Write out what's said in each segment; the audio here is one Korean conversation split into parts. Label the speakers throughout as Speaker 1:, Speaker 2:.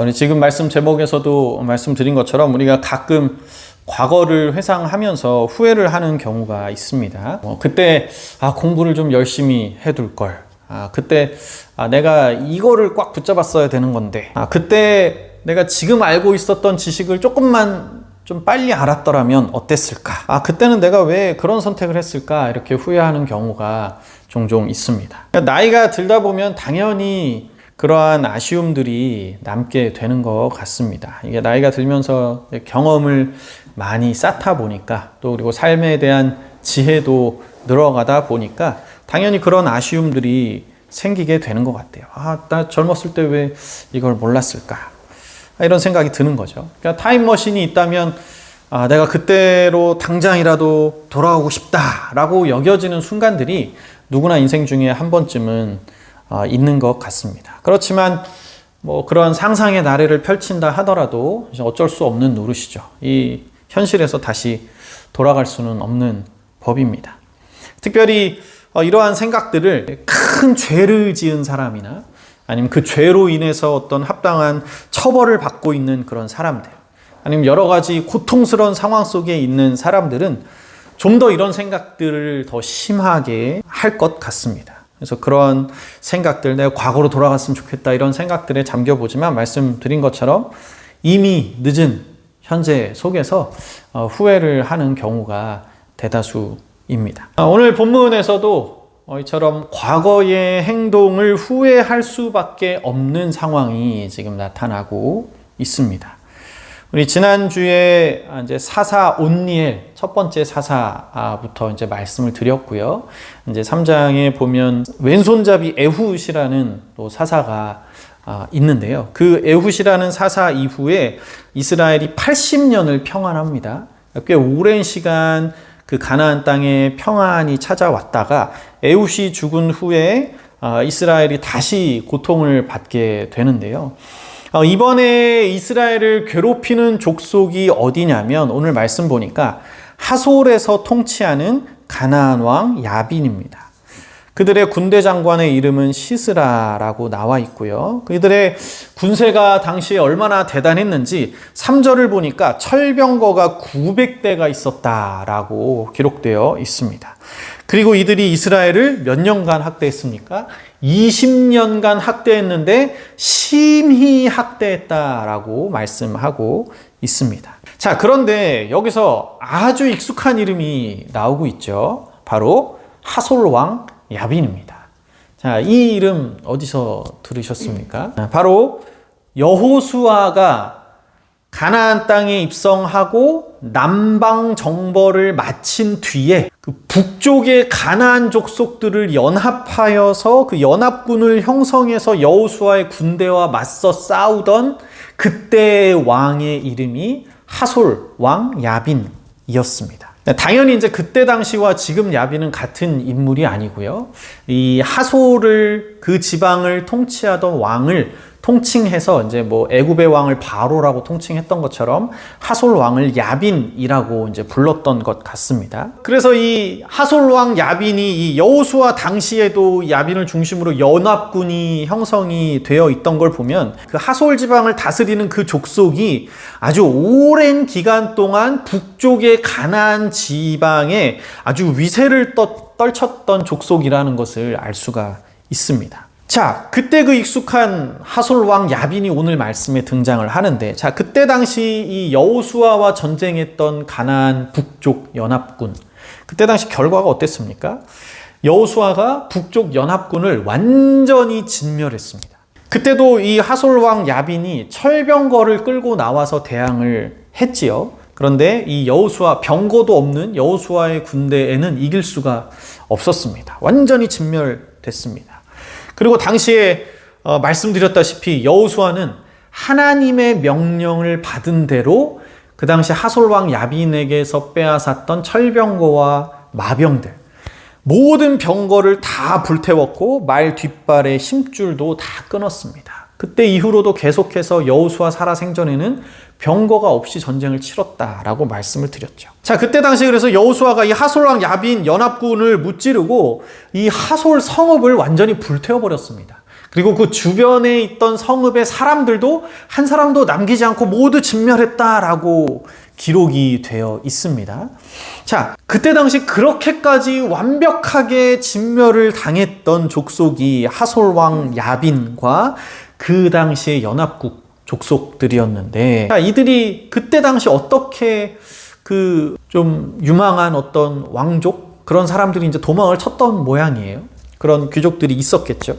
Speaker 1: 우리 지금 말씀 제목에서도 말씀드린 것처럼 우리가 가끔 과거를 회상하면서 후회를 하는 경우가 있습니다. 그때 공부를 좀 열심히 해둘 걸. 그때 내가 이거를 꽉 붙잡았어야 되는 건데. 그때 내가 지금 알고 있었던 지식을 조금만 좀 빨리 알았더라면 어땠을까? 그때는 내가 왜 그런 선택을 했을까? 이렇게 후회하는 경우가 종종 있습니다. 나이가 들다 보면 당연히 그러한 아쉬움들이 남게 되는 것 같습니다. 이게 나이가 들면서 경험을 많이 쌓다 보니까 또 그리고 삶에 대한 지혜도 늘어가다 보니까 당연히 그런 아쉬움들이 생기게 되는 것 같아요. 나 젊었을 때 왜 이걸 몰랐을까? 이런 생각이 드는 거죠. 그러니까 타임머신이 있다면 내가 그때로 당장이라도 돌아오고 싶다라고 여겨지는 순간들이 누구나 인생 중에 한 번쯤은 있는 것 같습니다. 그렇지만 그런 상상의 나래를 펼친다 하더라도 어쩔 수 없는 노릇이죠. 이 현실에서 다시 돌아갈 수는 없는 법입니다. 특별히 이러한 생각들을 큰 죄를 지은 사람이나 아니면 그 죄로 인해서 어떤 합당한 처벌을 받고 있는 그런 사람들, 아니면 여러 가지 고통스러운 상황 속에 있는 사람들은 좀 더 이런 생각들을 더 심하게 할 것 같습니다. 그래서 그런 생각들, 내가 과거로 돌아갔으면 좋겠다 이런 생각들에 잠겨보지만 말씀드린 것처럼 이미 늦은 현재 속에서 후회를 하는 경우가 대다수입니다. 오늘 본문에서도 이처럼 과거의 행동을 후회할 수밖에 없는 상황이 지금 나타나고 있습니다. 우리 지난주에 이제 사사 온니엘 첫 번째 사사부터 이제 말씀을 드렸고요. 이제 3장에 보면 왼손잡이 에훗이라는 또 사사가 있는데요. 그 에훗이라는 사사 이후에 이스라엘이 80년을 평안합니다. 꽤 오랜 시간 그 가나안 땅에 평안이 찾아왔다가 에훗이 죽은 후에 이스라엘이 다시 고통을 받게 되는데요. 이번에 이스라엘을 괴롭히는 족속이 어디냐면 오늘 말씀 보니까 하솔에서 통치하는 가나안 왕 야빈입니다. 그들의 군대 장관의 이름은 시스라라고 나와 있고요. 그들의 군세가 당시에 얼마나 대단했는지 3절을 보니까 철병거가 900대가 있었다라고 기록되어 있습니다. 그리고 이들이 이스라엘을 몇 년간 학대했습니까? 20년간 학대했는데 심히 학대했다라고 말씀하고 있습니다. 자, 그런데 여기서 아주 익숙한 이름이 나오고 있죠. 바로 하솔 왕 야빈입니다. 자, 이 이름 어디서 들으셨습니까? 바로 여호수아가 가나안 땅에 입성하고 남방 정벌을 마친 뒤에 그 북쪽의 가나안 족속들을 연합하여서 그 연합군을 형성해서 여호수아의 군대와 맞서 싸우던 그때의 왕의 이름이 하솔 왕 야빈이었습니다. 당연히 이제 그때 당시와 지금 야빈은 같은 인물이 아니고요. 이 하솔을 그 지방을 통치하던 왕을 통칭해서 이제 애굽의 왕을 바로라고 통칭했던 것처럼 하솔 왕을 야빈이라고 이제 불렀던 것 같습니다. 그래서 이 하솔 왕 야빈이 이 여호수아 당시에도 야빈을 중심으로 연합군이 형성이 되어 있던 걸 보면 그 하솔 지방을 다스리는 그 족속이 아주 오랜 기간 동안 북쪽의 가나안 지방에 아주 위세를 떨쳤던 족속이라는 것을 알 수가 있습니다. 자, 그때 그 익숙한 하솔 왕 야빈이 오늘 말씀에 등장을 하는데, 자, 그때 당시 이 여호수아와 전쟁했던 가나안 북쪽 연합군, 그때 당시 결과가 어땠습니까? 여호수아가 북쪽 연합군을 완전히 진멸했습니다. 그때도 이 하솔 왕 야빈이 철병거를 끌고 나와서 대항을 했지요. 그런데 이 여호수아, 병거도 없는 여호수아의 군대에는 이길 수가 없었습니다. 완전히 진멸됐습니다. 그리고 당시에 말씀드렸다시피 여호수아는 하나님의 명령을 받은 대로 그 당시 하솔 왕 야빈에게서 빼앗았던 철병거와 마병들, 모든 병거를 다 불태웠고 말 뒷발의 힘줄도 다 끊었습니다. 그때 이후로도 계속해서 여호수아 살아생전에는 병거가 없이 전쟁을 치렀다라고 말씀을 드렸죠. 자, 그때 당시 그래서 여호수아가 이 하솔 왕 야빈 연합군을 무찌르고 이 하솔 성읍을 완전히 불태워버렸습니다. 그리고 그 주변에 있던 성읍의 사람들도 한 사람도 남기지 않고 모두 진멸했다라고 기록이 되어 있습니다. 자, 그때 당시 그렇게까지 완벽하게 진멸을 당했던 족속이 하솔 왕 야빈과 그 당시의 연합국 족속들이었는데, 자, 이들이 그때 당시 어떻게 그 좀 유망한 어떤 왕족 그런 사람들이 이제 도망을 쳤던 모양이에요. 그런 귀족들이 있었겠죠.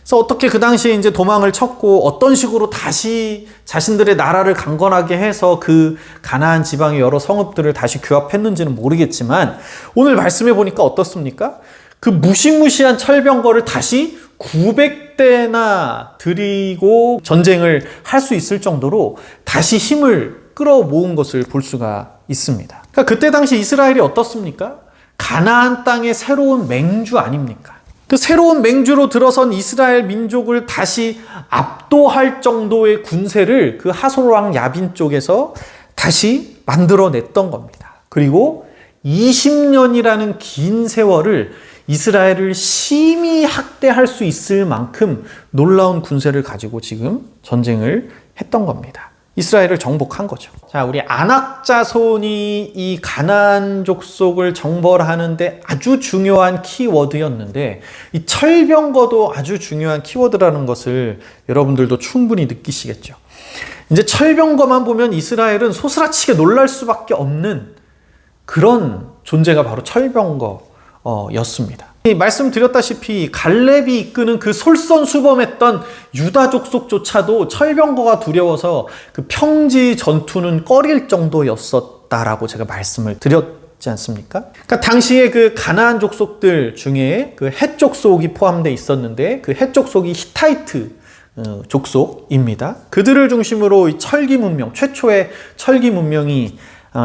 Speaker 1: 그래서 어떻게 그 당시에 이제 도망을 쳤고 어떤 식으로 다시 자신들의 나라를 강건하게 해서 그 가나안 지방의 여러 성읍들을 다시 규합했는지는 모르겠지만 오늘 말씀해 보니까 어떻습니까? 그 무시무시한 철병거를 다시 900대나 들이고 전쟁을 할 수 있을 정도로 다시 힘을 끌어모은 것을 볼 수가 있습니다. 그러니까 그때 당시 이스라엘이 어떻습니까? 가나안 땅의 새로운 맹주 아닙니까? 그 새로운 맹주로 들어선 이스라엘 민족을 다시 압도할 정도의 군세를 그 하솔 왕 야빈 쪽에서 다시 만들어냈던 겁니다. 그리고 20년이라는 긴 세월을 이스라엘을 심히 학대할 수 있을 만큼 놀라운 군세를 가지고 지금 전쟁을 했던 겁니다. 이스라엘을 정복한 거죠. 자, 우리 아낙 자손이 이 가나안 족속을 정벌하는데 아주 중요한 키워드였는데 이 철병거도 아주 중요한 키워드라는 것을 여러분들도 충분히 느끼시겠죠. 이제 철병거만 보면 이스라엘은 소스라치게 놀랄 수밖에 없는 그런 존재가 바로 철병거였습니다. 말씀드렸다시피 갈렙이 이끄는 그 솔선수범했던 유다 족속조차도 철병거가 두려워서 그 평지 전투는 꺼릴 정도였었다라고 제가 말씀을 드렸지 않습니까? 그러니까 당시에 그 가나안 족속들 중에 그 헷 족속이 포함되어 있었는데 그 헷 족속이 히타이트 족속입니다. 그들을 중심으로 이 철기 문명, 최초의 철기 문명이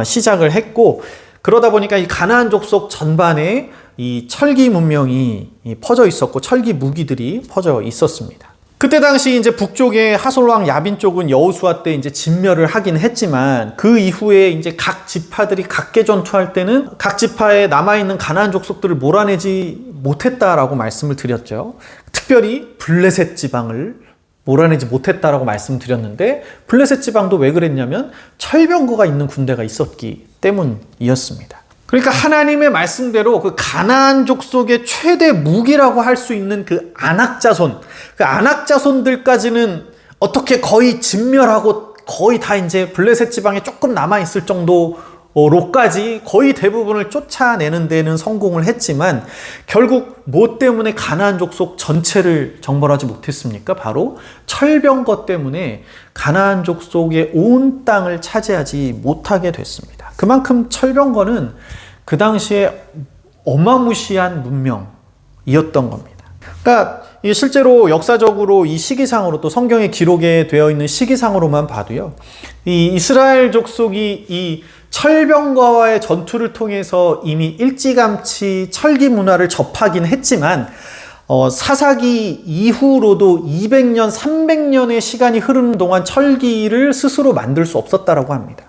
Speaker 1: 시작을 했고, 그러다 보니까 이 가나안 족속 전반에 이 철기 문명이 퍼져 있었고 철기 무기들이 퍼져 있었습니다. 그때 당시 이제 북쪽의 하솔 왕 야빈 쪽은 여호수아 때 이제 진멸을 하긴 했지만 그 이후에 이제 각 지파들이 각계 전투할 때는 각 지파에 남아 있는 가나안 족속들을 몰아내지 못했다라고 말씀을 드렸죠. 특별히 블레셋 지방을 몰아내지 못했다라고 말씀드렸는데 블레셋 지방도 왜 그랬냐면 철병거가 있는 군대가 있었기 때문이었습니다. 그러니까 하나님의 말씀대로 그 가나안 족속의 최대 무기라고 할 수 있는 그 아낙 자손, 그 아낙 자손들까지는 어떻게 거의 진멸하고 거의 다 이제 블레셋 지방에 조금 남아 있을 정도로까지 거의 대부분을 쫓아내는 데는 성공을 했지만 결국 뭐 때문에 가나안 족속 전체를 정벌하지 못했습니까? 바로 철병거 때문에 가나안 족속의 온 땅을 차지하지 못하게 됐습니다. 그만큼 철병거는 그 당시에 어마무시한 문명이었던 겁니다. 그러니까 실제로 역사적으로 이 시기상으로 또 성경에 기록에 되어 있는 시기상으로만 봐도요, 이 이스라엘 족속이 이 철병거와의 전투를 통해서 이미 일찌감치 철기 문화를 접하긴 했지만 사사기 이후로도 200년, 300년의 시간이 흐르는 동안 철기를 스스로 만들 수 없었다라고 합니다.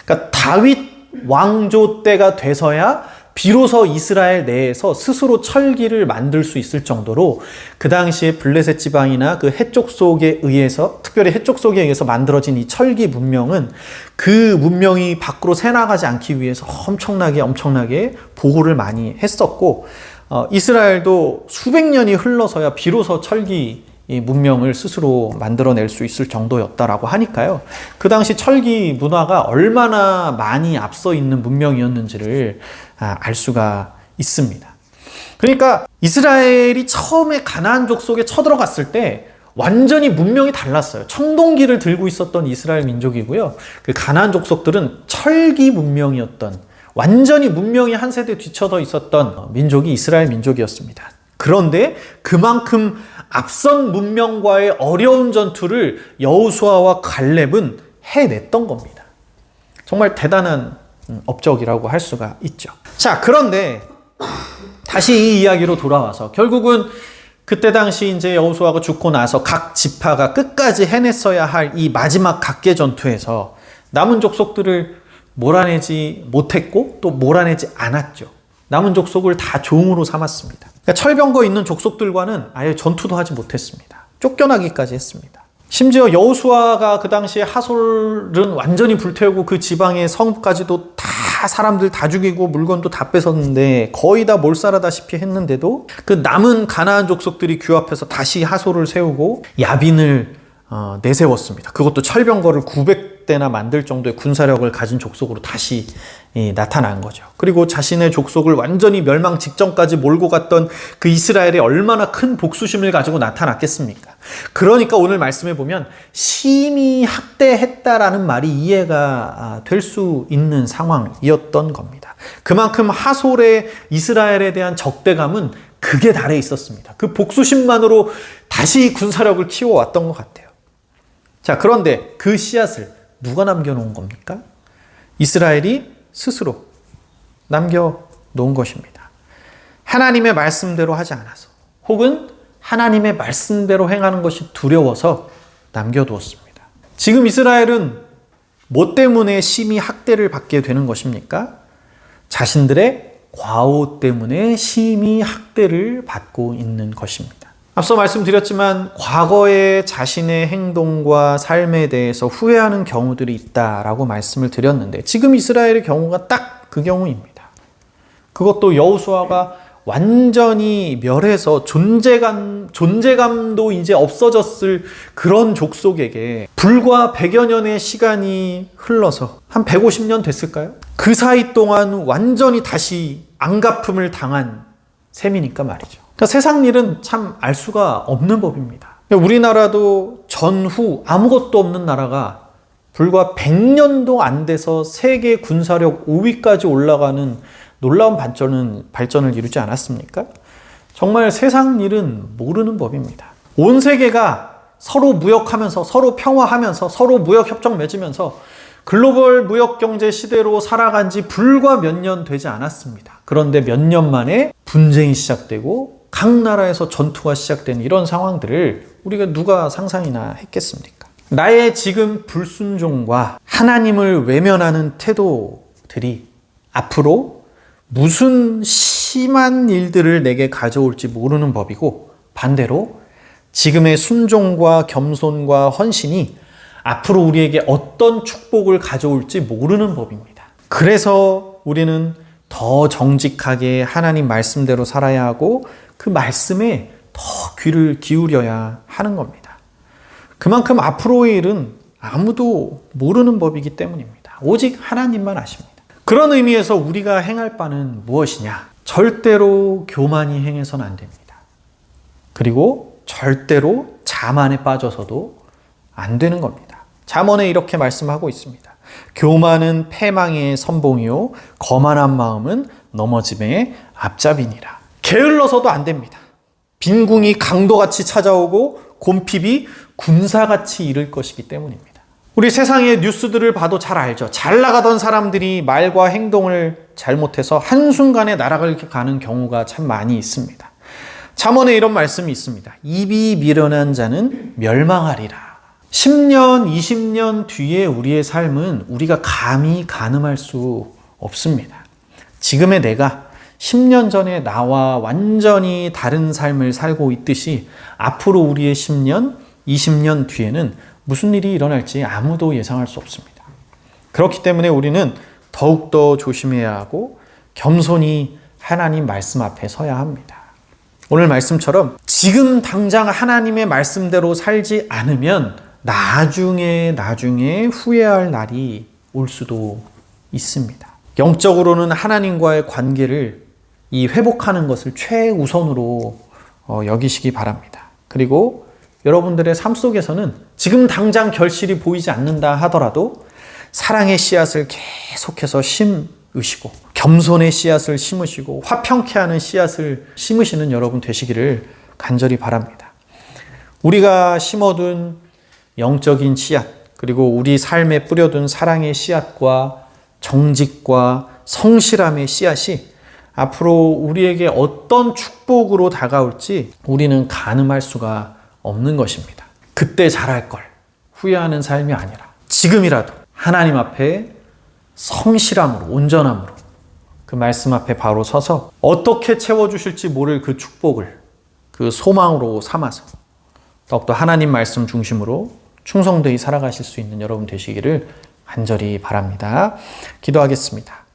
Speaker 1: 그러니까 다윗 왕조 때가 돼서야 비로소 이스라엘 내에서 스스로 철기를 만들 수 있을 정도로 그 당시에 블레셋 지방이나 그 헷 족속에 의해서, 특별히 헷 족속에 의해서 만들어진 이 철기 문명은 그 문명이 밖으로 새나가지 않기 위해서 엄청나게 보호를 많이 했었고, 이스라엘도 수백 년이 흘러서야 비로소 철기 이 문명을 스스로 만들어낼 수 있을 정도였다라고 하니까요. 그 당시 철기 문화가 얼마나 많이 앞서 있는 문명이었는지를 알 수가 있습니다. 그러니까 이스라엘이 처음에 가나안 족속에 쳐들어갔을 때 완전히 문명이 달랐어요. 청동기를 들고 있었던 이스라엘 민족이고요. 그 가나안 족속들은 철기 문명이었던, 완전히 문명이 한 세대 뒤쳐져 있었던 민족이 이스라엘 민족이었습니다. 그런데 그만큼 앞선 문명과의 어려운 전투를 여호수아와 갈렙은 해냈던 겁니다. 정말 대단한 업적이라고 할 수가 있죠. 자, 그런데 다시 이 이야기로 돌아와서 결국은 그때 당시 이제 여호수아가 죽고 나서 각 지파가 끝까지 해냈어야 할 이 마지막 각계 전투에서 남은 족속들을 몰아내지 못했고 또 몰아내지 않았죠. 남은 족속을 다 종으로 삼았습니다. 그러니까 철병거 있는 족속들과는 아예 전투도 하지 못했습니다. 쫓겨나기까지 했습니다. 심지어 여호수아가 그 당시에 하솔은 완전히 불태우고 그 지방의 성까지도 다 사람들 다 죽이고 물건도 다 뺏었는데 거의 다 몰살하다시피 했는데도 그 남은 가나안 족속들이 규합해서 다시 하솔을 세우고 야빈을 내세웠습니다. 그것도 철병거를 900대나 만들 정도의 군사력을 가진 족속으로 다시 나타난 거죠. 그리고 자신의 족속을 완전히 멸망 직전까지 몰고 갔던 그 이스라엘이 얼마나 큰 복수심을 가지고 나타났겠습니까? 그러니까 오늘 말씀해 보면 심히 학대했다라는 말이 이해가 될 수 있는 상황이었던 겁니다. 그만큼 하솔의 이스라엘에 대한 적대감은 극에 달해 있었습니다. 그 복수심만으로 다시 군사력을 키워왔던 것 같아요. 자, 그런데 그 씨앗을 누가 남겨놓은 겁니까? 이스라엘이 스스로 남겨놓은 것입니다. 하나님의 말씀대로 하지 않아서 혹은 하나님의 말씀대로 행하는 것이 두려워서 남겨두었습니다. 지금 이스라엘은 뭐 때문에 심히 학대를 받게 되는 것입니까? 자신들의 과오 때문에 심히 학대를 받고 있는 것입니다. 앞서 말씀드렸지만 과거의 자신의 행동과 삶에 대해서 후회하는 경우들이 있다라고 말씀을 드렸는데 지금 이스라엘의 경우가 딱 그 경우입니다. 그것도 여호수아가 완전히 멸해서 존재감도 이제 없어졌을 그런 족속에게 불과 100여 년의 시간이 흘러서 한 150년 됐을까요? 그 사이 동안 완전히 다시 안갚음을 당한 셈이니까 말이죠. 그러니까 세상 일은 참 알 수가 없는 법입니다. 우리나라도 전후 아무것도 없는 나라가 불과 100년도 안 돼서 세계 군사력 5위까지 올라가는 놀라운 발전을 이루지 않았습니까? 정말 세상 일은 모르는 법입니다. 온 세계가 서로 무역하면서 서로 평화하면서 서로 무역협정 맺으면서 글로벌 무역경제 시대로 살아간 지 불과 몇 년 되지 않았습니다. 그런데 몇 년 만에 분쟁이 시작되고 각 나라에서 전투가 시작된 이런 상황들을 우리가 누가 상상이나 했겠습니까? 나의 지금 불순종과 하나님을 외면하는 태도들이 앞으로 무슨 심한 일들을 내게 가져올지 모르는 법이고 반대로 지금의 순종과 겸손과 헌신이 앞으로 우리에게 어떤 축복을 가져올지 모르는 법입니다. 그래서 우리는 더 정직하게 하나님 말씀대로 살아야 하고 그 말씀에 더 귀를 기울여야 하는 겁니다. 그만큼 앞으로의 일은 아무도 모르는 법이기 때문입니다. 오직 하나님만 아십니다. 그런 의미에서 우리가 행할 바는 무엇이냐? 절대로 교만이 행해서는 안 됩니다. 그리고 절대로 자만에 빠져서도 안 되는 겁니다. 잠언에 이렇게 말씀하고 있습니다. 교만은 패망의 선봉이요 거만한 마음은 넘어짐의 앞잡이니라. 게을러서도 안 됩니다. 빈궁이 강도같이 찾아오고 곰핍이 군사같이 이를 것이기 때문입니다. 우리 세상의 뉴스들을 봐도 잘 알죠. 잘 나가던 사람들이 말과 행동을 잘못해서 한순간에 날아가는 경우가 참 많이 있습니다. 잠언에 이런 말씀이 있습니다. 입이 미련한 자는 멸망하리라. 10년, 20년 뒤에 우리의 삶은 우리가 감히 가늠할 수 없습니다. 지금의 내가 10년 전에 나와 완전히 다른 삶을 살고 있듯이 앞으로 우리의 10년, 20년 뒤에는 무슨 일이 일어날지 아무도 예상할 수 없습니다. 그렇기 때문에 우리는 더욱더 조심해야 하고 겸손히 하나님 말씀 앞에 서야 합니다. 오늘 말씀처럼 지금 당장 하나님의 말씀대로 살지 않으면 나중에 후회할 날이 올 수도 있습니다. 영적으로는 하나님과의 관계를 회복하는 것을 최우선으로 여기시기 바랍니다. 그리고 여러분들의 삶 속에서는 지금 당장 결실이 보이지 않는다 하더라도 사랑의 씨앗을 계속해서 심으시고 겸손의 씨앗을 심으시고 화평케 하는 씨앗을 심으시는 여러분 되시기를 간절히 바랍니다. 우리가 심어둔 영적인 씨앗 그리고 우리 삶에 뿌려둔 사랑의 씨앗과 정직과 성실함의 씨앗이 앞으로 우리에게 어떤 축복으로 다가올지 우리는 가늠할 수가 없는 것입니다. 그때 잘할 걸 후회하는 삶이 아니라 지금이라도 하나님 앞에 성실함으로 온전함으로 그 말씀 앞에 바로 서서 어떻게 채워주실지 모를 그 축복을 그 소망으로 삼아서 더욱더 하나님 말씀 중심으로 충성되이 살아가실 수 있는 여러분 되시기를 간절히 바랍니다. 기도하겠습니다.